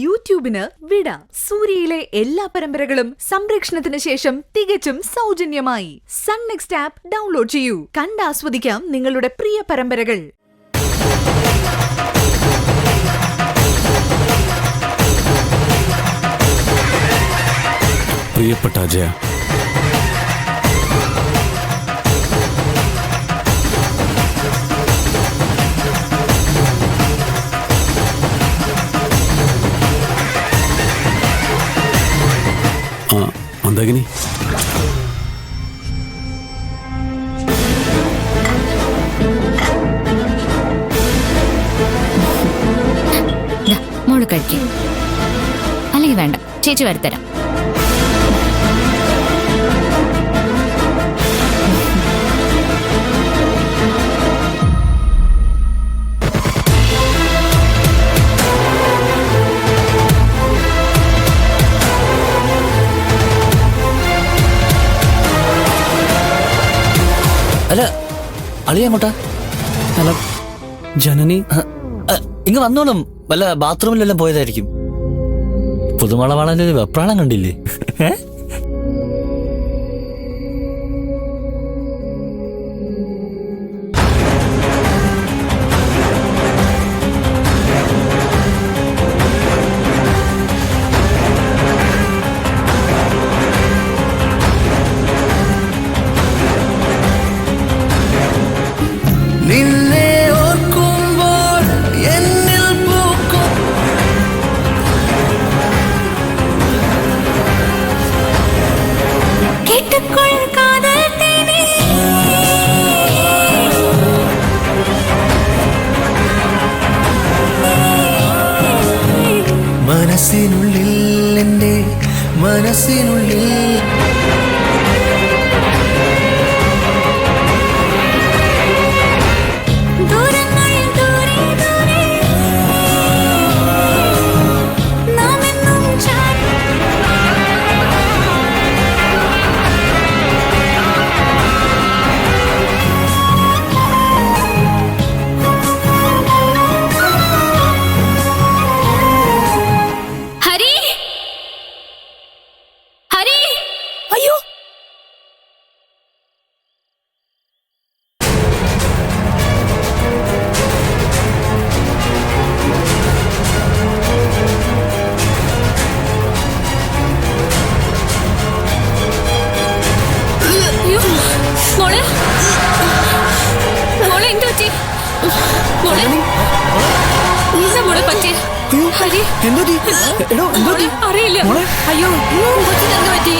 യൂട്യൂബിന് വിട. സൂര്യയിലെ എല്ലാ പരമ്പരകളും സംരക്ഷണത്തിന് ശേഷം തികച്ചും സൗജന്യമായി. സൺ നെക്സ്റ്റ് ആപ്പ് ഡൗൺലോഡ് ചെയ്യൂ. കണ്ടാസ്വദിക്കാം നിങ്ങളുടെ പ്രിയ പരമ്പരകൾ. പ്രിയപ്പെട്ട അജയ, മന്ദാകിനി, മോള് കഴിക്കും. അല്ലെങ്കിൽ വേണ്ട, ചേച്ചി വരുത്തരാം. അല്ല, അളിയ അങ്ങോട്ടാ? അല്ല ജനനി ഇങ്ങ് വന്നോളും. വല്ല ബാത്റൂമിലെല്ലാം പോയതായിരിക്കും. പുതുമള വളരെ വെപ്രാളം കണ്ടില്ലേ? നിന്നെ ഓർക്കുമ്പോൾ എന്നിൽ പൂക്കും കേട്ടുകൊൾ കാതൽ തേനേ. മനസ്സിനുള്ളിൽ എൻ്റെ മനസ്സിനുള്ളിൽ ദൂരങ്ങൾ ദൂരെ ദൂരെ നാം എന്നും ചാരി. ഹരി, ഹരി, അയ്യോ. അയ്യോ, മോളെ, മോളെ എന്ത് പറ്റി? മോളെ, എന്താ മോളെ പറ്റി? ഹരി, മോളെ, അറിയില്ല. അയ്യോ, കൊച്ചിന് എന്ത് പറ്റി?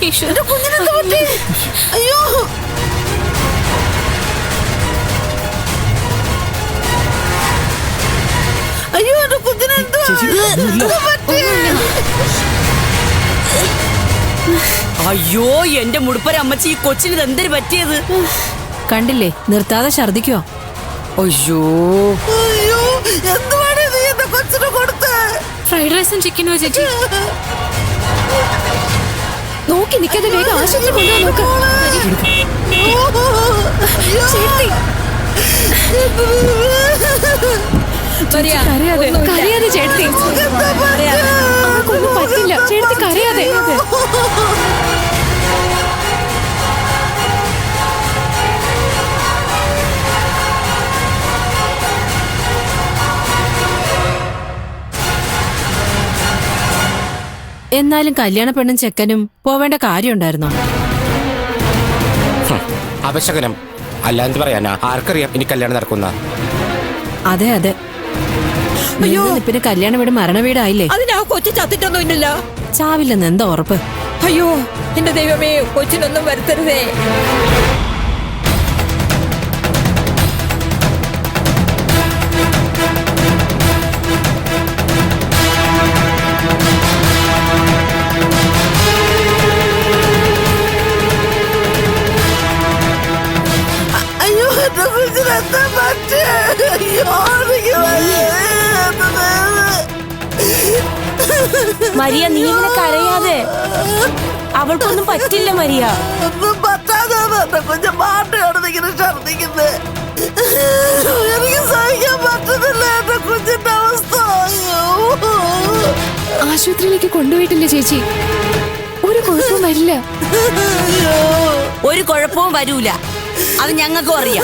ഈശ്വര, കുഞ്ഞിനെന്ത് പറ്റി? അയ്യോ, അയ്യോ, എന്റെ കുഞ്ഞിനെന്ത് പറ്റി? അയ്യോ, എന്റെ മുടുപ്പര അമ്മച്ചി, ഈ കൊച്ചിന് എന്തൊരു പറ്റിയത്? കണ്ടില്ലേ, നിർത്താതെ ഛർദിക്കോ. അയ്യോ, അയ്യോ, എന്തുവാണ് നീ എന്റെ കൊച്ചിന് കൊടുത്തേ? ഫ്രൈഡ് റൈസും ചിക്കനോ ചേച്ചി? നോക്കി നിൽക്കാതെ വേഗം ആശുപത്രി കൊണ്ടുപോകാൻ നോക്ക്. ചേട്ടത്തി, കരയാതെ ചേട്ടത്തി. അവൾക്കൊന്നും പറ്റില്ല. ചേട്ടത്തി കരയാതെ. എന്നാലും കല്യാണ പെണ്ണും ചെക്കനും പോവേണ്ട കാര്യം ഉണ്ടായിരുന്നോ? അപശകനം അല്ലാന്ന് പറയാനാ? ആർക്കറിയാം ഇനി കല്യാണം നടക്കുന്ന? അതെ അതെ. അയ്യോ, പിന്നെ കല്യാണ വീട് മരണ വീടായില്ലേ? അതിനാ കൊച്ചു ചത്തിട്ടൊന്നും ഇല്ലല്ലോ. ചാവില്ലെന്ന് എന്താ ഉറപ്പ്? അയ്യോ, എന്റെ ദൈവമേ, കൊച്ചിനൊന്നും വരുത്തരുതേ. അയ്യോ, എന്റെ കുഞ്ഞിനെന്താ പറ്റി? അയ്യോ, മരിയ, നീ ഇങ്ങനെ കരയാതെ. അവൾക്കൊന്നും പറ്റില്ല മരിയ. ഒന്നും പറ്റാതെ കുഞ്ഞു പാട്ടയാണ് ഇങ്ങനെ ഛർദിക്കുന്നത്. എനിക്ക് സഹിക്കാൻ പറ്റും. ആശുപത്രിയിലേക്ക് കൊണ്ടുപോയിട്ടില്ല ചേച്ചി. ഒരു കുഴപ്പവും വരില്ല. ഒരു കുഴപ്പവും വരൂല, അത് ഞങ്ങൾക്കും അറിയാം.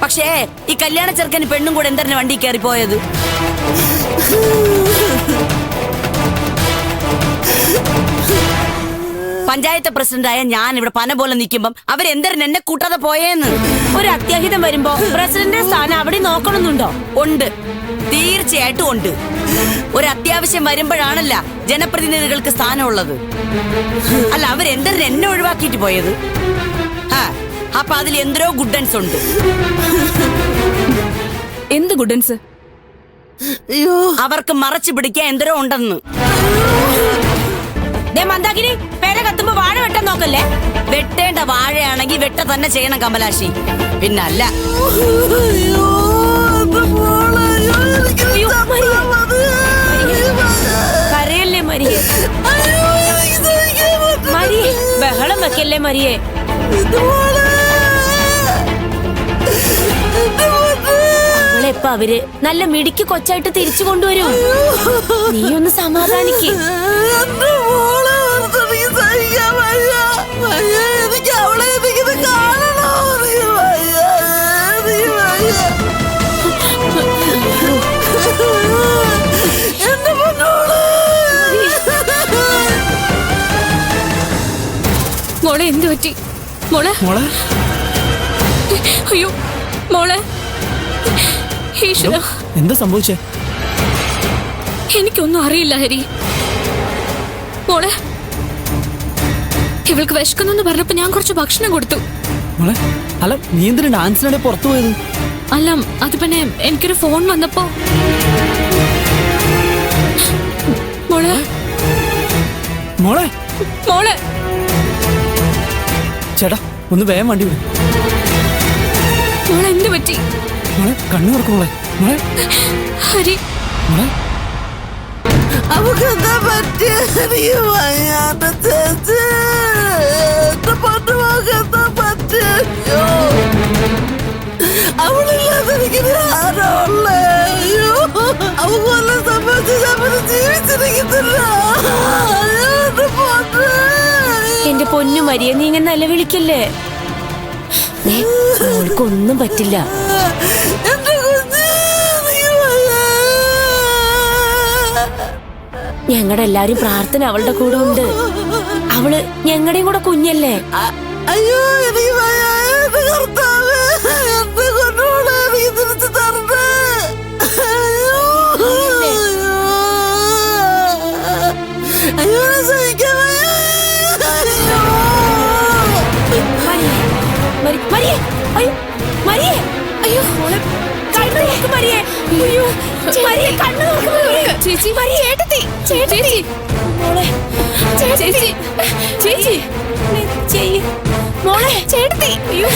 പക്ഷേ ഈ കല്യാണ ചെറുക്കന് പെണ്ണും കൂടെ എന്തിനാ വണ്ടി കയറി പോയത്? പഞ്ചായത്ത് പ്രസിഡന്റായ ഞാൻ ഇവിടെ പന പോലെ നിൽക്കുമ്പം അവരെന്തരൻ എന്നെ കൂട്ടാതെ പോയേന്ന്. ഒരു അത്യാഹിതം വരുമ്പോ പ്രസിഡന്റിന്റെ സ്ഥാനം അവിടെ നോക്കണമെന്നുണ്ടോ? ഉണ്ട്, തീർച്ചയായിട്ടും ഉണ്ട്. ഒരു അത്യാവശ്യം വരുമ്പോഴാണല്ല ജനപ്രതിനിധികൾക്ക് സ്ഥാനമുള്ളത്. അല്ല, അവരെന്തരൻ എന്നെ ഒഴിവാക്കിയിട്ട് പോയത്? അപ്പൊ അതിൽ എന്തോ ഗുഡൻസ് ഉണ്ട്. എന്ത് ഗുഡൻസ്? അവർക്ക് മറച്ചു പിടിക്കാൻ എന്തോ ഉണ്ടെന്ന്. മന്ദാകിനി, പേര കത്തുമ്പോ വാഴ വെട്ടാൻ നോക്കല്ലേ. വെട്ടേണ്ട വാഴയാണെങ്കിൽ വെട്ട തന്നെ ചെയ്യണം കമലാക്ഷി, പിന്നല്ല. കരയല്ലേ മരിയെ, മരിയെ ബഹളം വെക്കല്ലേ മരിയെ. അവളെപ്പ അവര് നല്ല മിടിക്ക് കൊച്ചായിട്ട് തിരിച്ചു കൊണ്ടുവരും. നീ ഒന്ന് സമാധാനിക്ക്. മോളെ എന്ത് പറ്റി? മോളെ മോളെ അയ്യോ മോളെ, ഈശ്വര എന്താ സംഭവിച്ചേ? എനിക്കൊന്നും അറിയില്ല ഹരി. മോളെ, ഇവൾക്ക് വിശക്കുന്നെന്ന് പറഞ്ഞപ്പോ ഞാൻ കുറച്ച് ഭക്ഷണം കൊടുത്തു. മോളെ, അല്ല നീ എന്തിനാ ഡാൻസിനിടെ പുറത്തു പോയത്? അല്ല, അത് പിന്നെ എനിക്കൊരു ഫോൺ വന്നപ്പോ. മോളെ മോളെ മോളെ ചേട്ടാ, ഒന്ന് വേഗം വണ്ടി വിടും. മോളെ എന്ത് പറ്റി? മോളെ കണ്ണു തുറക്കും. മോളെ മോളെ ഹരി, മോളെ അവക്കെന്താ പറ്റിയ? എന്താ പറ്റിയ? അവളില്ലാതെ എനിക്ക് ആരോ ഉള്ളേ. അവക്ക് വല്ല സംഭവിച്ചു ജീവിച്ചിരിക്കത്തില്ല. എന്റെ പൊന്നു മരിയെ, നീ ഇങ്ങനെ നിലവിളിക്കല്ലേ. അവൾക്കൊന്നും പറ്റില്ല. ഞങ്ങളുടെ എല്ലാരും പ്രാർത്ഥന അവളുടെ കൂടെ ഉണ്ട്. അവള് ഞങ്ങളുടെയും കൂടെ കുഞ്ഞല്ലേ. അയ്യോ, എനിക്ക് കർത്താവ് എന്റെ കൊണ്ടോളെ എനിക്ക് തിരിച്ചു തരണേ. അയ്യോ, സഹിക്കാൻ മരിയേ, അയ്യോ മരിയേ, അയ്യോ കണ്ണു നോക്ക് മരിയേ. അയ്യോ മരിയേ, കണ്ണു നോക്ക് മരിയേ. ചേച്ചി, മരിയേ, ചേട്ടത്തി, ചേച്ചി, മോളെ, ചേച്ചി, ചേച്ചി, ചേച്ചി, മോളെ, ചേട്ടത്തി. അയ്യോ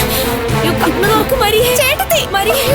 അയ്യോ, കണ്ണു നോക്ക് മരിയേ, ചേട്ടത്തി, മരിയേ.